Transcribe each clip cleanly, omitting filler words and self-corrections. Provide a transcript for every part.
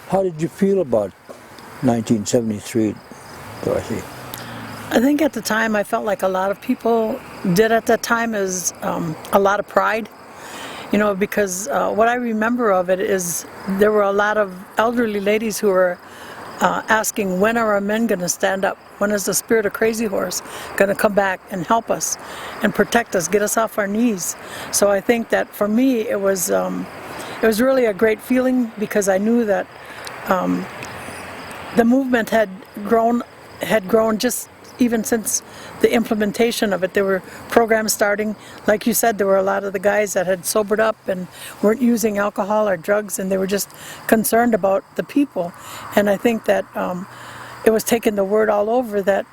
How did you feel about 1973, Dorothy? I think at the time I felt like a lot of people did at that time is a lot of pride, you know, because what I remember of it is there were a lot of elderly ladies who were asking, when are our men going to stand up? When is the spirit of Crazy Horse going to come back and help us and protect us, get us off our knees? So I think that for me it was really a great feeling, because I knew that the movement had grown just even since the implementation of it. There were programs starting. Like you said, there were a lot of the guys that had sobered up and weren't using alcohol or drugs, and they were just concerned about the people. And I think that it was taking the word all over that,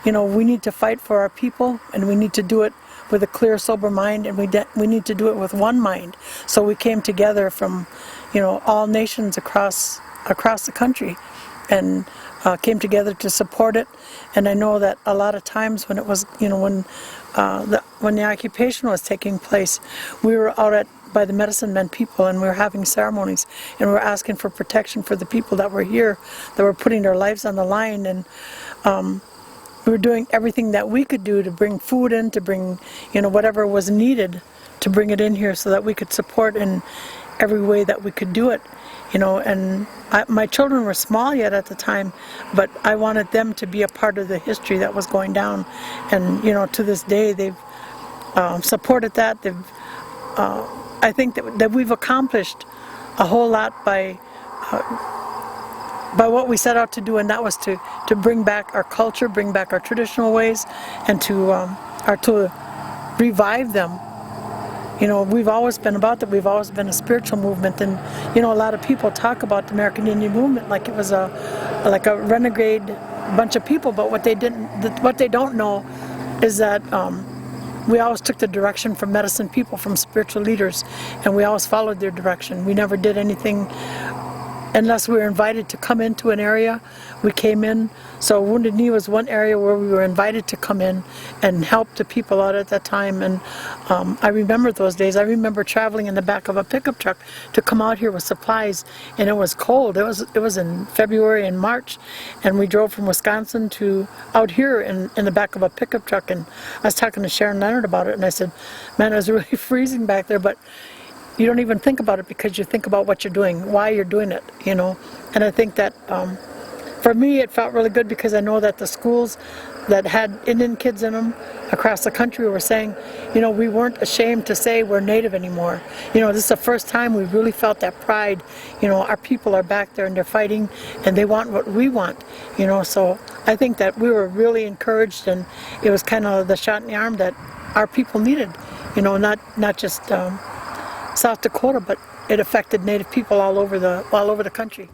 you know, we need to fight for our people, and we need to do it with a clear, sober mind, and we need to do it with one mind. So we came together from, you know, all nations across the country, and came together to support it. And I know that a lot of times when it was, you know, when the occupation was taking place, we were out by the medicine men people, and we were having ceremonies, and we were asking for protection for the people that were here, that were putting their lives on the line. And we were doing everything that we could do to bring food in, to bring, you know, whatever was needed to bring it in here so that we could support in every way that we could do it, you know. And my children were small yet at the time, but I wanted them to be a part of the history that was going down. And, you know, to this day they've supported that. They've I think that we've accomplished a whole lot by what we set out to do, and that was to bring back our culture, bring back our traditional ways, and to revive them. You know, we've always been about that. We've always been a spiritual movement, and, you know, a lot of people talk about the American Indian movement like it was like a renegade bunch of people. But what they don't know is that we always took the direction from medicine people, from spiritual leaders, and we always followed their direction. We never did anything unless we were invited to come into an area. We came in. So Wounded Knee was one area where we were invited to come in and help the people out at that time. And I remember those days. I remember traveling in the back of a pickup truck to come out here with supplies, and it was cold. It was in February and March, and we drove from Wisconsin to out here in the back of a pickup truck. And I was talking to Sharon Leonard about it, and I said, man, it was really freezing back there, but you don't even think about it because you think about what you're doing, why you're doing it, you know. And I think that for me it felt really good, because I know that the schools that had Indian kids in them across the country were saying, you know, we weren't ashamed to say we're Native anymore. You know, this is the first time we really felt that pride. You know, our people are back there and they're fighting, and they want what we want, you know. So I think that we were really encouraged, and it was kind of the shot in the arm that our people needed, you know, not just South Dakota, but it affected Native people all over the country.